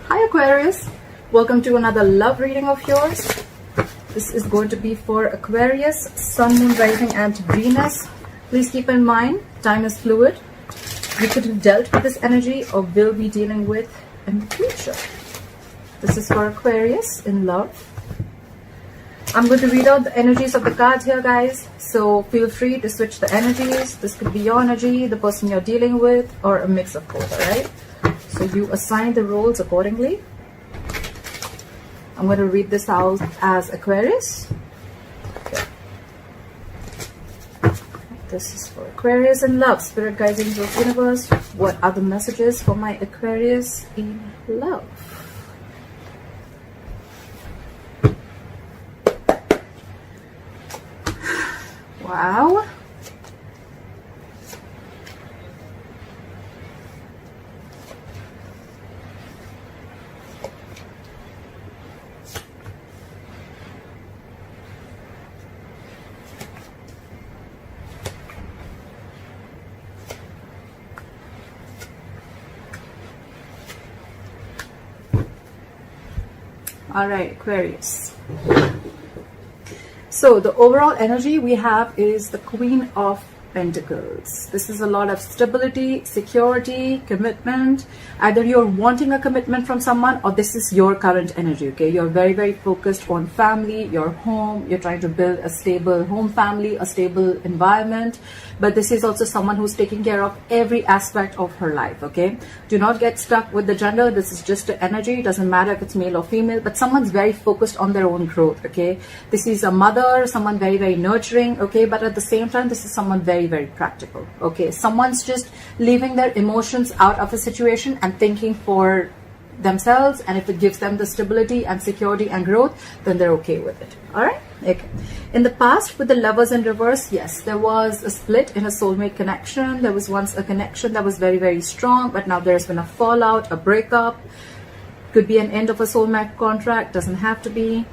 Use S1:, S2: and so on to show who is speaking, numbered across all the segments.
S1: Hi Aquarius, welcome to another love reading of yours. This is going to be for Aquarius, Sun, Moon, Rising and Venus. Please keep in mind, time is fluid. You could have dealt with this energy or will be dealing with in the future. This is for Aquarius in love. I'm going to read out the energies of the cards here, guys. So feel free to switch the energies. This could be your energy, the person you're dealing with, or a mix of both, alright? So you assign the roles accordingly. I'm going to read this out as Aquarius. Okay. This is for Aquarius in love. Spirit, guides, angels, universe. What are the messages for my Aquarius in love? Wow. All right, Aquarius. So the overall energy we have is the Queen of Pentacles. This is a lot of stability, security, commitment. Either you're wanting a commitment from someone or this is your current energy, okay? You're very, very focused on family, your home. You're trying to build a stable home family, a stable environment. But this is also someone who's taking care of every aspect of her life, okay? Do not get stuck with the gender. This is just the energy. It doesn't matter if it's male or female, but someone's very focused on their own growth, okay? This is a mother, someone very, very nurturing, okay? But at the same time, this is someone very, very practical, okay? Someone's just leaving their emotions out of a situation and thinking for themselves, and if it gives them the stability and security and growth, then they're okay with it. All right, okay. In the past with the Lovers in reverse, yes, there was a split in a soulmate connection. There was once a connection that was very, very strong, but now there's been a fallout, a breakup. Could be an end of a soulmate contract, doesn't have to be.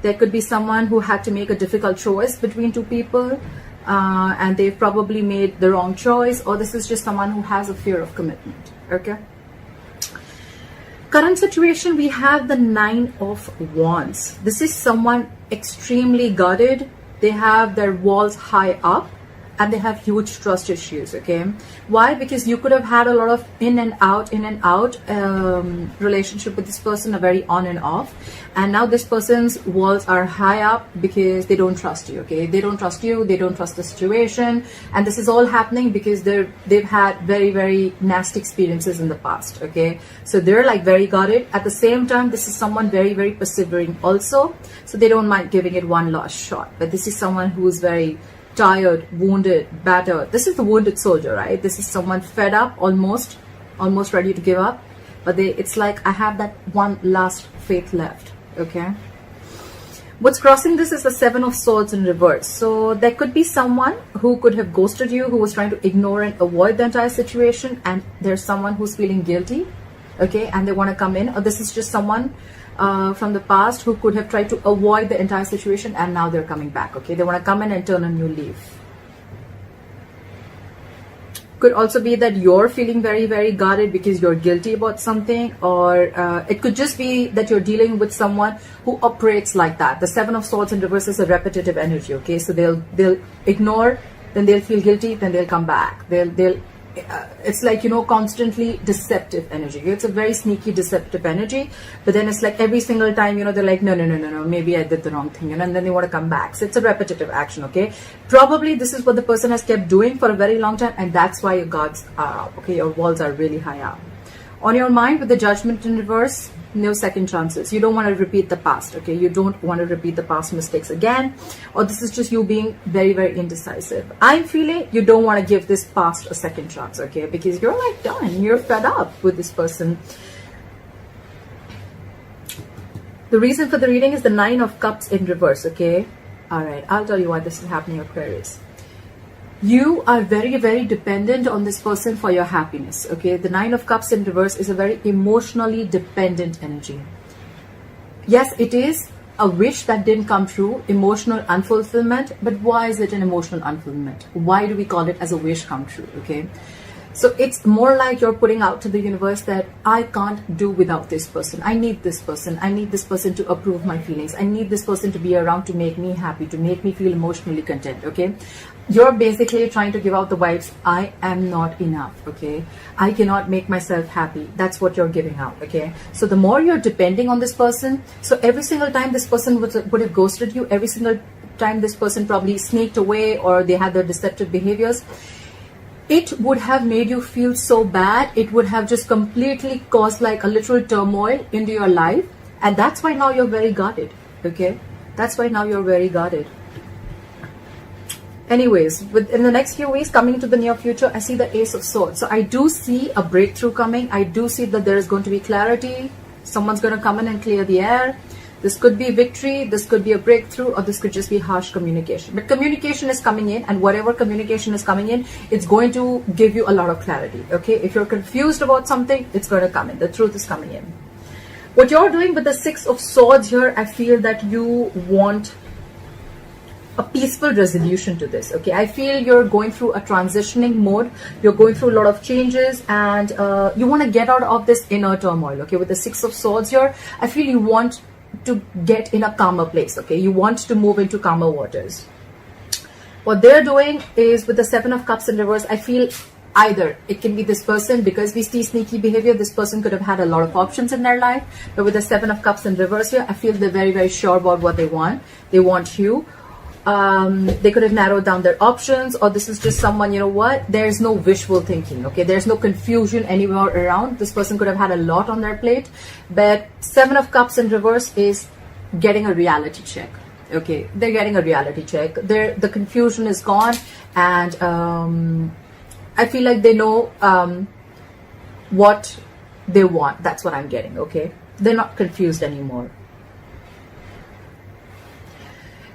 S1: There could be someone who had to make a difficult choice between two people, and they've probably made the wrong choice, or this is just someone who has a fear of commitment, okay? Current situation, we have the Nine of Wands. This is someone extremely guarded. They have their walls high up and they have huge trust issues, okay? Why? Because you could have had a lot of in and out relationship with this person, a very on and off, and now this person's walls are high up because they don't trust you, okay? They don't trust you, they don't trust the situation, and this is all happening because they've had very, very nasty experiences in the past, okay? So they're like very guarded. At the same time, this is someone very, very persevering also, so they don't mind giving it one last shot. But this is someone who's very tired, wounded, battered. This is the wounded soldier, right? This is someone fed up, almost ready to give up, but it's like, I have that one last faith left, okay? What's crossing this is the Seven of Swords in reverse. So there could be someone who could have ghosted you, who was trying to ignore and avoid the entire situation, and there's someone who's feeling guilty, okay, and they want to come in. Or this is just someone from the past who could have tried to avoid the entire situation, and now they're coming back, okay? They want to come in and turn a new leaf. Could also be that you're feeling very, very guarded because you're guilty about something, or it could just be that you're dealing with someone who operates like that. The Seven of Swords in reverse is a repetitive energy, okay? So they'll ignore, then they'll feel guilty, then they'll come back. It's like, you know, constantly deceptive energy. It's a very sneaky deceptive energy, but then it's like every single time, you know, they're like, no, maybe I did the wrong thing, you know, and then they want to come back. So it's a repetitive action, okay? Probably this is what the person has kept doing for a very long time, and that's why your guards are up, okay? Your walls are really high up. On your mind with the Judgment in reverse, no second chances. You don't want to repeat the past, okay? You don't want to repeat the past mistakes again, or this is just you being very, very indecisive. I'm feeling you don't want to give this past a second chance, okay? Because you're like done, you're fed up with this person. The reason for the reading is the Nine of Cups in reverse, okay? All right, I'll tell you why this is happening, Aquarius. You are very, very dependent on this person for your happiness, okay? The Nine of Cups in reverse is a very emotionally dependent energy. Yes, it is a wish that didn't come true, emotional unfulfillment. But why is it an emotional unfulfillment? Why do we call it as a wish come true, okay? So it's more like you're putting out to the universe that I can't do without this person. I need this person. I need this person to approve my feelings. I need this person to be around to make me happy, to make me feel emotionally content, okay? You're basically trying to give out the vibes, I am not enough, okay? I cannot make myself happy. That's what you're giving out, okay? So the more you're depending on this person, so every single time this person would have ghosted you, every single time this person probably sneaked away or they had their deceptive behaviors, it would have made you feel so bad. It would have just completely caused like a literal turmoil into your life. And that's why now you're very guarded, okay? That's why now you're very guarded. Anyways, in the next few weeks, coming into the near future, I see the Ace of Swords. So I do see a breakthrough coming. I do see that there is going to be clarity. Someone's going to come in and clear the air. This could be victory, this could be a breakthrough, or this could just be harsh communication. But communication is coming in, and whatever communication is coming in, it's going to give you a lot of clarity, okay? If you're confused about something, it's going to come in. The truth is coming in. What you're doing with the Six of Swords here, I feel that you want a peaceful resolution to this, okay? I feel you're going through a transitioning mode. You're going through a lot of changes, and you want to get out of this inner turmoil, okay? With the Six of Swords here, I feel you want to get in a calmer place, okay? You want to move into calmer waters. What they're doing is with the Seven of Cups in reverse, I feel either it can be this person, because we see sneaky behavior, this person could have had a lot of options in their life, but with the Seven of Cups in reverse here, I feel they're very, very sure about what they want. They want you. They could have narrowed down their options, or this is just someone, you know what, there's no wishful thinking, okay? There's no confusion anywhere around. This person could have had a lot on their plate, but Seven of Cups in reverse is getting a reality check, okay? They're getting a reality check. The confusion is gone, and I feel like they know what they want. That's what I'm getting, okay? They're not confused anymore.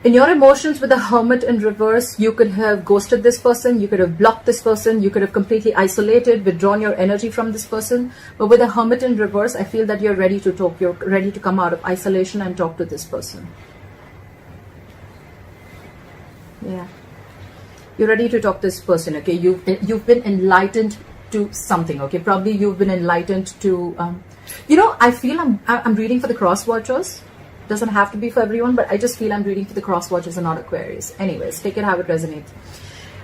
S1: In your emotions with the Hermit in reverse, you could have ghosted this person, you could have blocked this person, you could have completely isolated, withdrawn your energy from this person. But with the Hermit in reverse, I feel that you're ready to talk, you're ready to come out of isolation and talk to this person. Yeah. You're ready to talk to this person, okay? You've been enlightened to something, okay? Probably you've been enlightened to, you know, I feel I'm reading for the cross watchers. Doesn't have to be for everyone, but I just feel I'm reading for the cross watchers and not Aquarius. Anyways, take it how it resonates.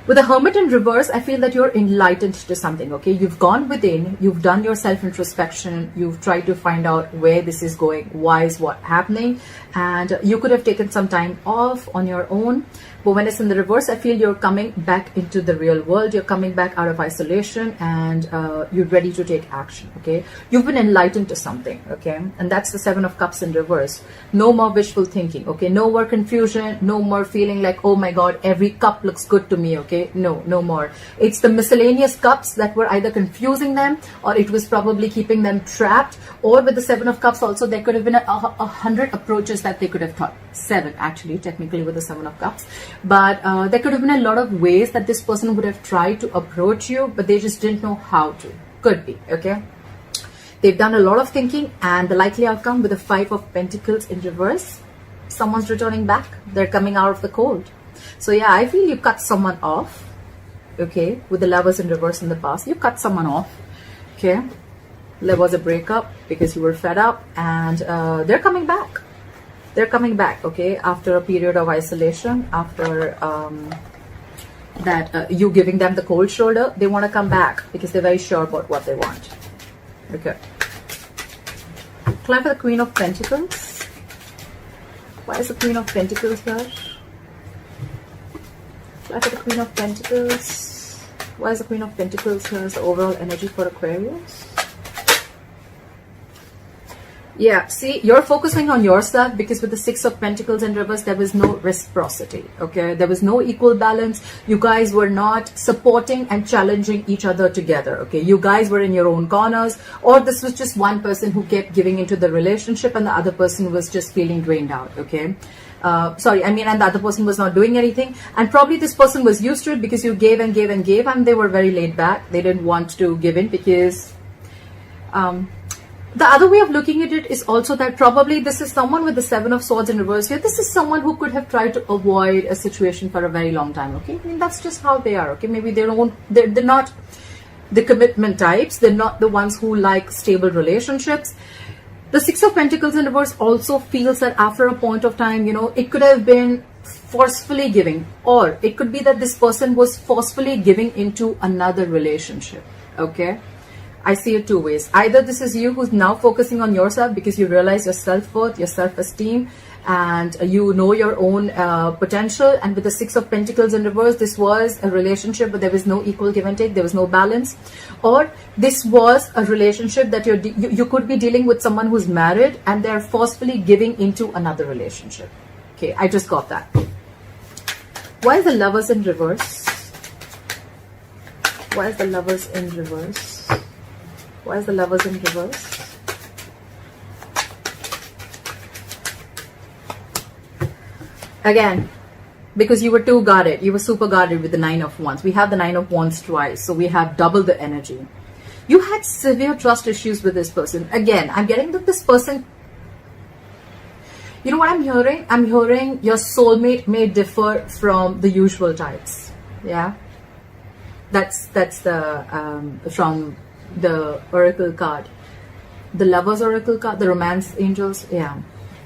S1: With the Hermit in reverse, I feel that you're enlightened to something, okay? You've gone within, you've done your self-introspection, you've tried to find out where this is going, why is what happening, and you could have taken some time off on your own. But when it's in the reverse, I feel you're coming back into the real world. You're coming back out of isolation, and you're ready to take action, okay? You've been enlightened to something, okay? And that's the Seven of Cups in reverse. No more wishful thinking, okay? No more confusion, no more feeling like, oh my God, every cup looks good to me, okay? No more. It's the miscellaneous cups that were either confusing them, or it was probably keeping them trapped. Or with the Seven of Cups also, there could have been 100 approaches that they could have thought. 7 actually, technically, with the Seven of Cups. But there could have been a lot of ways that this person would have tried to approach you, but they just didn't know how to. Could be, okay? They've done a lot of thinking, and the likely outcome with the Five of Pentacles in reverse, someone's returning back. They're coming out of the cold. So yeah, I feel you cut someone off, okay? With the Lovers in reverse in the past, you cut someone off, okay? There was a breakup because you were fed up, and they're coming back. They're coming back, okay? After a period of isolation, after you giving them the cold shoulder, they want to come back because they're very sure about what they want. Okay. Climb for the Queen of Pentacles. Why is the Queen of Pentacles here? Climb for the Queen of Pentacles. Why is the Queen of Pentacles here? Is the overall energy for Aquarius? Yeah, see, you're focusing on yourself because with the Six of Pentacles in reverse, there was no reciprocity, okay? There was no equal balance. You guys were not supporting and challenging each other together, okay? You guys were in your own corners, or this was just one person who kept giving into the relationship and the other person was just feeling drained out, okay? And the other person was not doing anything. And probably this person was used to it because you gave and gave and gave, and they were very laid back. They didn't want to give in because... the other way of looking at it is also that probably this is someone with the Seven of Swords in reverse here. This is someone who could have tried to avoid a situation for a very long time, okay? I mean, that's just how they are, okay? Maybe they're not the commitment types. They're not the ones who like stable relationships. The Six of Pentacles in reverse also feels that after a point of time, you know, it could have been forcefully giving, or it could be that this person was forcefully giving into another relationship. Okay, I see it two ways. Either this is you who's now focusing on yourself because you realize your self-worth, your self-esteem, and you know your own potential. And with the Six of Pentacles in reverse, this was a relationship but there was no equal give and take, there was no balance. Or this was a relationship that you could be dealing with someone who's married and they're forcefully giving into another relationship. Okay, I just got that. Why is the Lovers in reverse? Why is the Lovers in reverse? Why is the Lovers in reverse? Again, because you were too guarded. You were super guarded with the Nine of Wands. We have the Nine of Wands twice, so we have double the energy. You had severe trust issues with this person. Again, I'm getting that this person, you know what I'm hearing? I'm hearing your soulmate may differ from the usual types. Yeah, that's the from the Oracle card, the Lovers Oracle card, the Romance Angels. Yeah,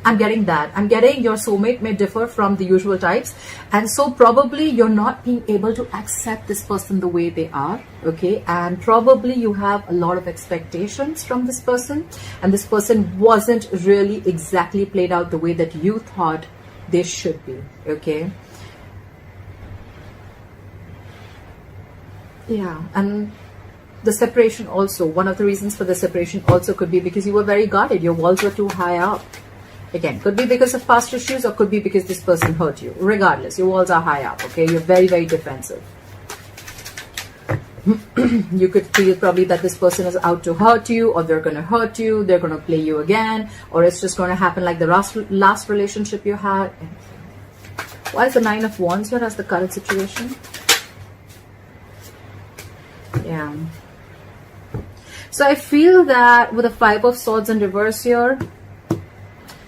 S1: I'm getting that. I'm getting your soulmate may differ from the usual types, and so probably you're not being able to accept this person the way they are. Okay, and probably you have a lot of expectations from this person, and this person wasn't really exactly played out the way that you thought they should be. Okay, yeah. And the separation also, one of the reasons for the separation also could be because you were very guarded. Your walls were too high up. Again, could be because of past issues or could be because this person hurt you. Regardless, your walls are high up. Okay, you're very, very defensive. You could feel probably that this person is out to hurt you, or they're going to hurt you, they're going to play you again, or it's just going to happen like the last relationship you had. Why is the Nine of Wands here as the current situation? Yeah. So I feel that with the Five of Swords in reverse here,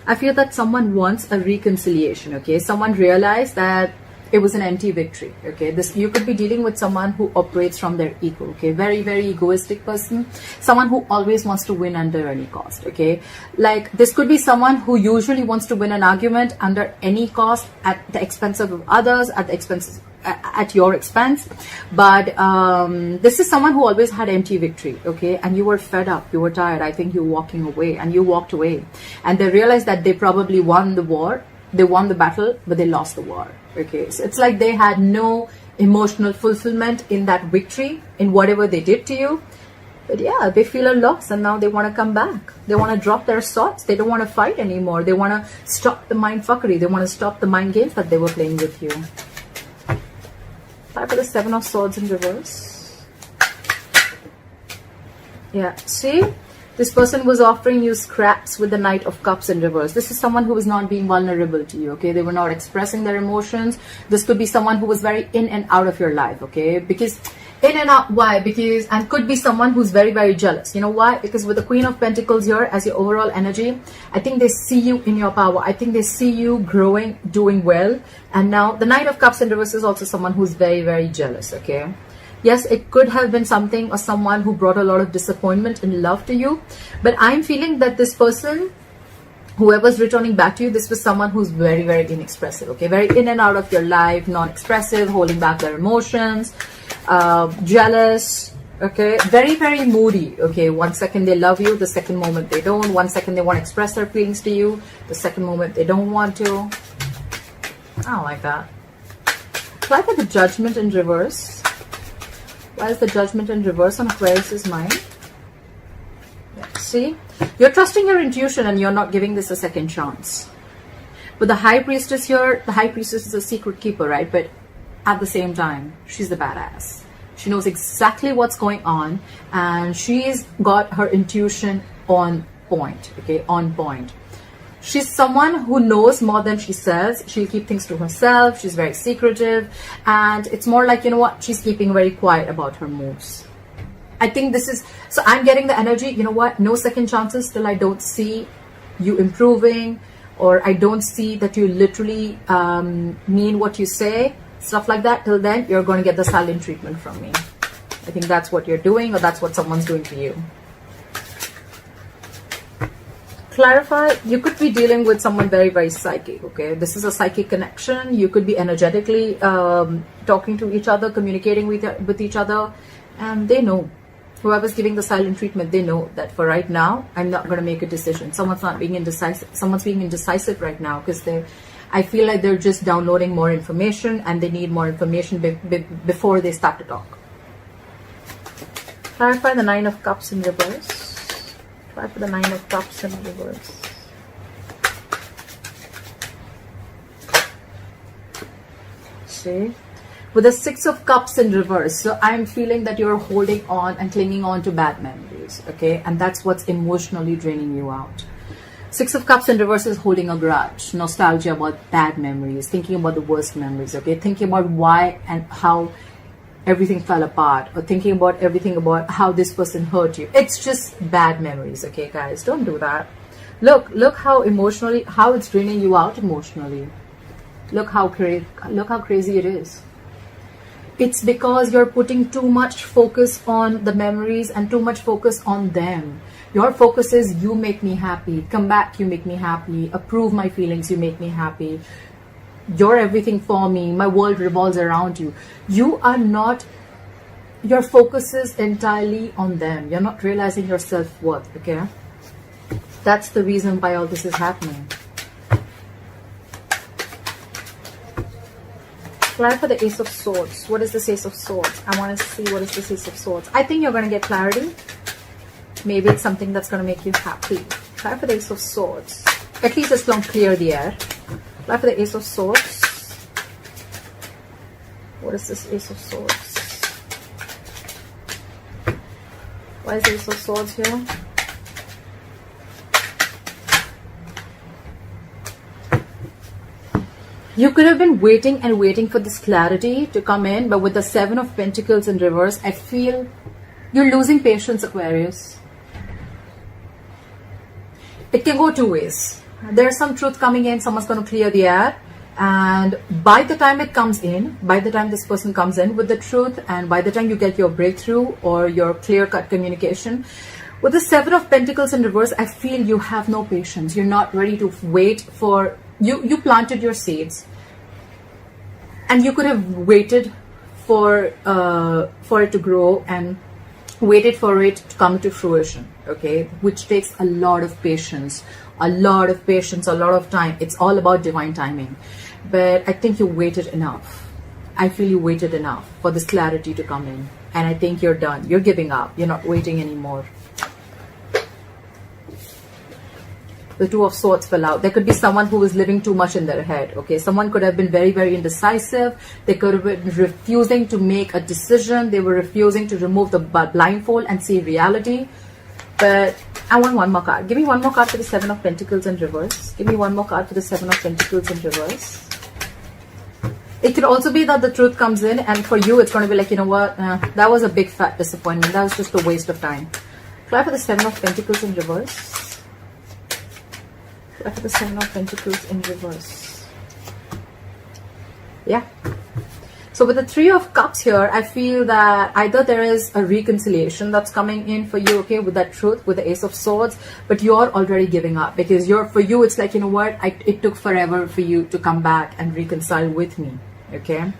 S1: I feel that someone wants a reconciliation. Okay, someone realized that it was an empty victory. Okay, this, you could be dealing with someone who operates from their ego. Okay, very, very egoistic person, someone who always wants to win under any cost. Okay, like this could be someone who usually wants to win an argument under any cost, at the expense of others, at the expenses, at your expense. But this is someone who always had empty victory. Okay, and you were fed up, you were tired. I think you're walking away, and you walked away, and they realized that they probably won the war, they won the battle, but they lost the war. Okay, so it's like they had no emotional fulfillment in that victory, in whatever they did to you. But yeah, they feel a loss, and now they want to come back. They want to drop their swords. They don't want to fight anymore. They want to stop the mind fuckery. They want to stop the mind games that they were playing with you. Why for the Seven of Swords in reverse? Yeah, see? This person was offering you scraps with the Knight of Cups in reverse. This is someone who was not being vulnerable to you, okay? They were not expressing their emotions. This could be someone who was very in and out of your life, okay? Because in and out, why? Because, and could be someone who's very, very jealous. You know why? Because with the Queen of Pentacles here as your overall energy, I think they see you in your power. I think they see you growing, doing well. And now the Knight of Cups in reverse is also someone who's very, very jealous, okay? Yes, it could have been something or someone who brought a lot of disappointment in love to you. But I'm feeling that this person, whoever's returning back to you, this was someone who's very, very inexpressive, okay? Very in and out of your life, non-expressive, holding back their emotions, jealous, okay? Very, very moody, okay? One second they love you, the second moment they don't. One second they want to express their feelings to you, the second moment they don't want to. I don't like that. Why for the Judgment in reverse? Why is the Judgment in reverse on Aquarius's mind? Yeah, see? You're trusting your intuition and you're not giving this a second chance. But the High Priestess here, the High Priestess is a secret keeper, right? But at the same time, she's the badass. She knows exactly what's going on, and she's got her intuition on point, okay? On point. She's someone who knows more than she says. She'll keep things to herself. She's very secretive. And it's more like, you know what? She's keeping very quiet about her moves. I think this is... So I'm getting the energy, you know what? No second chances till I don't see you improving, or I don't see that you literally mean what you say. Stuff like that. Till then, you're going to get the silent treatment from me. I think that's what you're doing, or that's what someone's doing to you. Clarify, you could be dealing with someone very, very psychic, okay? This is a psychic connection. You could be energetically talking to each other, communicating with each other, and they know. Whoever's giving the silent treatment, they know that for right now, I'm not going to make a decision. Someone's not being indecisive. Someone's being indecisive right now because I feel like they're just downloading more information and they need more information before they start to talk. Clarify the Nine of Cups in reverse. Clarify the Nine of Cups in reverse. See? With the Six of Cups in reverse, so I'm feeling that you're holding on and clinging on to bad memories, okay? And that's what's emotionally draining you out. Six of Cups in reverse is holding a grudge, nostalgia about bad memories, thinking about the worst memories, okay? Thinking about why and how everything fell apart, or thinking about everything about how this person hurt you. It's just bad memories, okay, guys? Don't do that. Look how emotionally, how it's draining you out emotionally. Look how crazy it is. It's because you're putting too much focus on the memories and too much focus on them. Your focus is, you make me happy. Come back, you make me happy. Approve my feelings, you make me happy. You're everything for me. My world revolves around you. You are not, your focus is entirely on them. You're not realizing your self-worth, okay? That's the reason why all this is happening. Clarify the Ace of Swords. What is this Ace of Swords? I want to see what is this Ace of Swords. I think you're going to get clarity. Maybe it's something that's going to make you happy. Clarify the Ace of Swords. At least it's going to clear the air. Clarify the Ace of Swords. What is this Ace of Swords? Why is the Ace of Swords here? You could have been waiting and waiting for this clarity to come in, but with the Seven of Pentacles in reverse, I feel you're losing patience, Aquarius. It can go two ways. There's some truth coming in, someone's going to clear the air, and by the time it comes in, by the time this person comes in with the truth, and by the time you get your breakthrough or your clear-cut communication, with the Seven of Pentacles in reverse, I feel you have no patience. You're not ready to wait for... You planted your seeds, and you could have waited for it to grow and waited for it to come to fruition, okay? Which takes a lot of patience, a lot of time. It's all about divine timing. But I think you waited enough. I feel you waited enough for this clarity to come in. And I think you're done. You're giving up. You're not waiting anymore. The Two of Swords fell out. There could be someone who was living too much in their head, okay? Someone could have been very, very indecisive. They could have been refusing to make a decision. They were refusing to remove the blindfold and see reality. But I want one more card. Give me one more card for the Seven of Pentacles in reverse. Give me one more card for the Seven of Pentacles in reverse. It could also be that the truth comes in, and for you, it's going to be like, you know what? That was a big fat disappointment. That was just a waste of time. Try for the Seven of Pentacles in reverse. After the Seven of Pentacles in reverse. Yeah. So with the Three of Cups here, I feel that either there is a reconciliation that's coming in for you, okay, with that truth, with the Ace of Swords, but you're already giving up because for you, it's like, you know what, it took forever for you to come back and reconcile with me, okay?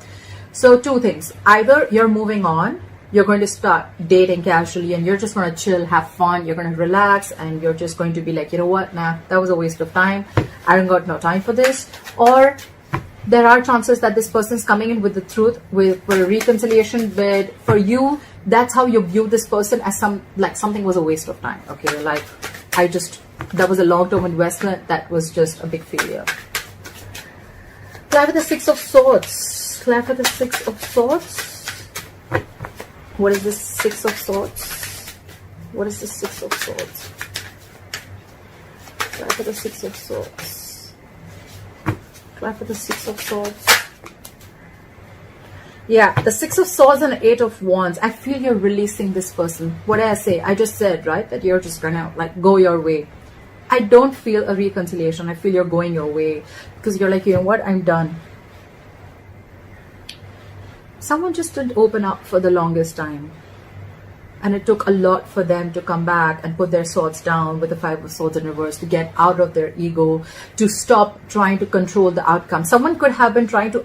S1: So two things. Either you're moving on, you're going to start dating casually and you're just going to chill, have fun, you're going to relax, and you're just going to be like, you know what, nah, that was a waste of time. I don't got no time for this. Or there are chances that this person's coming in with the truth, for a reconciliation, but for you, that's how you view this person, as something was a waste of time, okay? Like, that was a long-term investment that was just a big failure. Play with the Six of Swords. Play with the Six of Swords. What is this Six of Swords? What is the Six of Swords? Try for the Six of Swords. Try for the Six of Swords. Yeah, the Six of Swords and the Eight of Wands. I feel you're releasing this person. What did I say? I just said, right, that you're just gonna like go your way. I don't feel a reconciliation. I feel you're going your way because you're like, you know what, I'm done. Someone just didn't open up for the longest time. And it took a lot for them to come back and put their swords down with the Five of Swords in reverse, to get out of their ego, to stop trying to control the outcome. Someone could have been trying to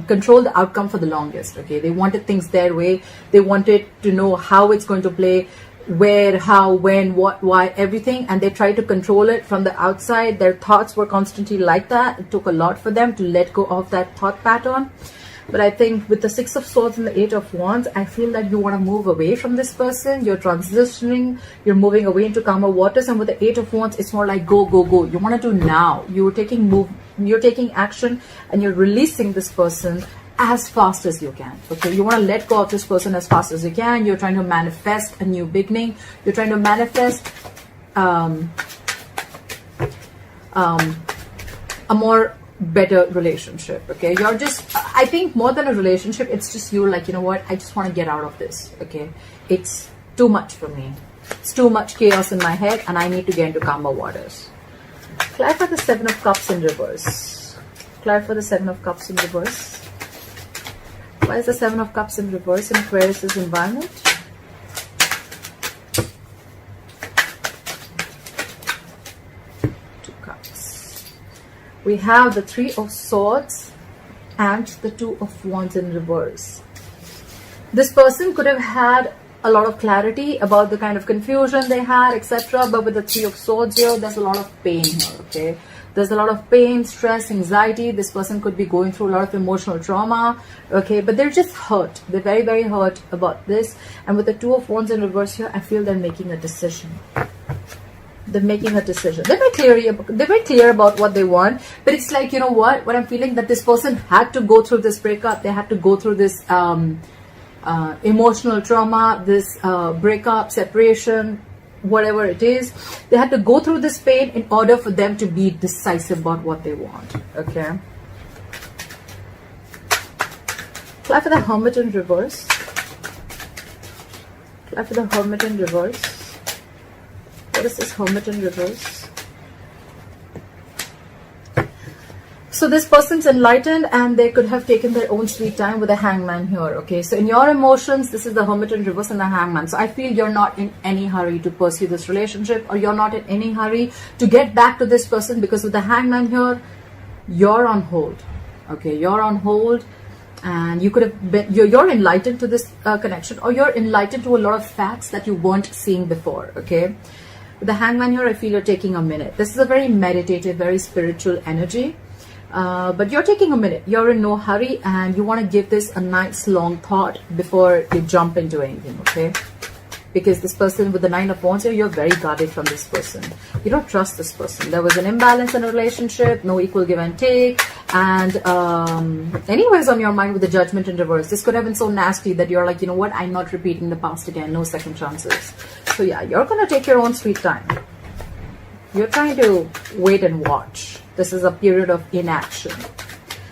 S1: control the outcome for the longest. Okay, they wanted things their way. They wanted to know how it's going to play, where, how, when, what, why, everything, and they tried to control it from the outside. Their thoughts were constantly like that. It took a lot for them to let go of that thought pattern. But I think with the Six of Swords and the Eight of Wands, I feel that you want to move away from this person. You're transitioning, you're moving away into calmer waters. And with the Eight of Wands, it's more like go, go, go. You want to do now. You're taking action, and you're releasing this person as fast as you can. Okay, you want to let go of this person as fast as you can. You're trying to manifest a new beginning. You're trying to manifest a more better relationship. Okay, you're just, I think more than a relationship, it's just you like, you know what, I just want to get out of this. Okay, it's too much for me. It's too much chaos in my head, and I need to get into calmer waters. Clarify the Seven of Cups in reverse. Clarify the Seven of Cups in reverse. Why is the Seven of Cups in reverse in Aquarius' environment? Two Cups. We have the Three of Swords and the Two of Wands in reverse. This person could have had a lot of clarity about the kind of confusion they had, etc. But with the Three of Swords here, there's a lot of pain here, okay? There's a lot of pain, stress, anxiety. This person could be going through a lot of emotional trauma, okay? But they're just hurt. They're very, very hurt about this. And with the Two of Wands in reverse here, I feel they're making a decision. They're making a decision. They're very clear about what they want. But it's like, you know what I'm feeling, that this person had to go through this breakup. They had to go through this emotional trauma, this breakup, separation, whatever it is. They had to go through this pain in order for them to be decisive about what they want. Okay. Apply for the Hermit in reverse. Apply for the Hermit in reverse. What is this Hermit in reverse? So this person's enlightened, and they could have taken their own sweet time with the Hangman here. Okay, so in your emotions, this is the Hermit in reverse and the Hangman. So I feel you're not in any hurry to pursue this relationship, or you're not in any hurry to get back to this person, because with the Hangman here, you're on hold. Okay, you're on hold, and you could have been, you're enlightened to this connection, or you're enlightened to a lot of facts that you weren't seeing before. Okay, with the Hangman here, I feel you're taking a minute. This is a very meditative, very spiritual energy. But you're taking a minute. You're in no hurry, and you want to give this a nice long thought before you jump into anything, okay? Because this person with the Nine of Wands here, you're very guarded from this person. You don't trust this person. There was an imbalance in a relationship, no equal give and take, and anyways on your mind with the Judgment in reverse. This could have been so nasty that you're like, you know what, I'm not repeating the past again, no second chances. So yeah, you're going to take your own sweet time. You're trying to wait and watch. This is a period of inaction.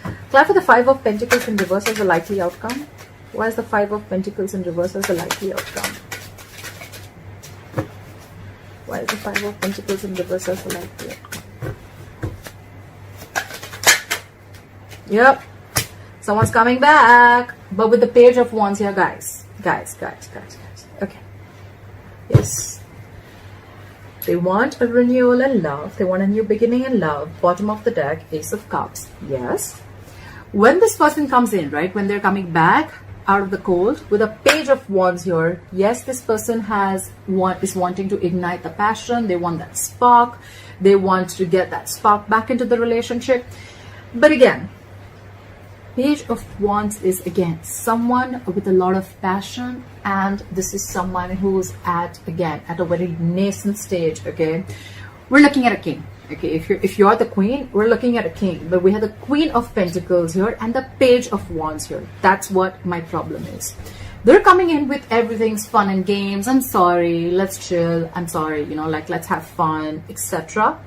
S1: Apply for the Five of Pentacles in reverse as a likely outcome. Why is the Five of Pentacles in reverse as a likely outcome? Why is the Five of Pentacles in reverse as a likely outcome? Yep. Someone's coming back. But with the Page of Wands here, guys. Guys. Okay. Yes. They want a renewal in love. They want a new beginning in love. Bottom of the deck, Ace of Cups. Yes. When this person comes in, right, when they're coming back out of the cold with a Page of Wands here, yes, this person is wanting to ignite the passion. They want that spark. They want to get that spark back into the relationship. But again, Page of Wands is, again, someone with a lot of passion, and this is someone who's at a very nascent stage. Okay, we're looking at a king. Okay, if you're the queen, we're looking at a king, but we have the Queen of Pentacles here and the Page of Wands here. That's what my problem is. They're coming in with everything's fun and games. I'm sorry, let's chill. I'm sorry, you know, like, let's have fun, etc.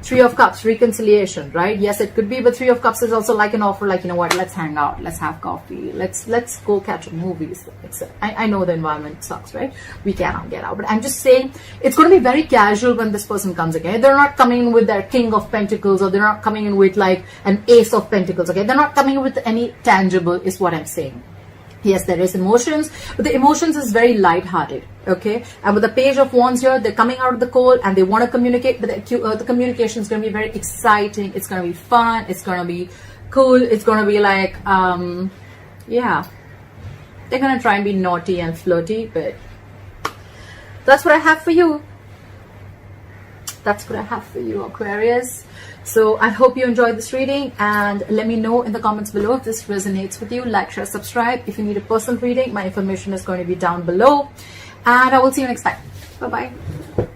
S1: Three of Cups, reconciliation, right? Yes, it could be, but Three of Cups is also like an offer, like, you know what, let's hang out, let's have coffee, let's go catch movies. I know the environment sucks, right? We cannot get out, but I'm just saying it's going to be very casual when this person comes again. They're not coming in with their King of Pentacles, or they're not coming in with like an Ace of Pentacles, okay? They're not coming in with any tangible, is what I'm saying. Yes, there is emotions, but the emotions is very light-hearted, okay? And with the Page of Wands here, they're coming out of the cold and they want to communicate, but the communication is going to be very exciting. It's going to be fun. It's going to be cool. It's going to be like, yeah, they're going to try and be naughty and flirty, but that's what I have for you. That's what I have for you, Aquarius. So I hope you enjoyed this reading, and let me know in the comments below if this resonates with you. Like, share, subscribe. If you need a personal reading, my information is going to be down below, and I will see you next time. Bye bye.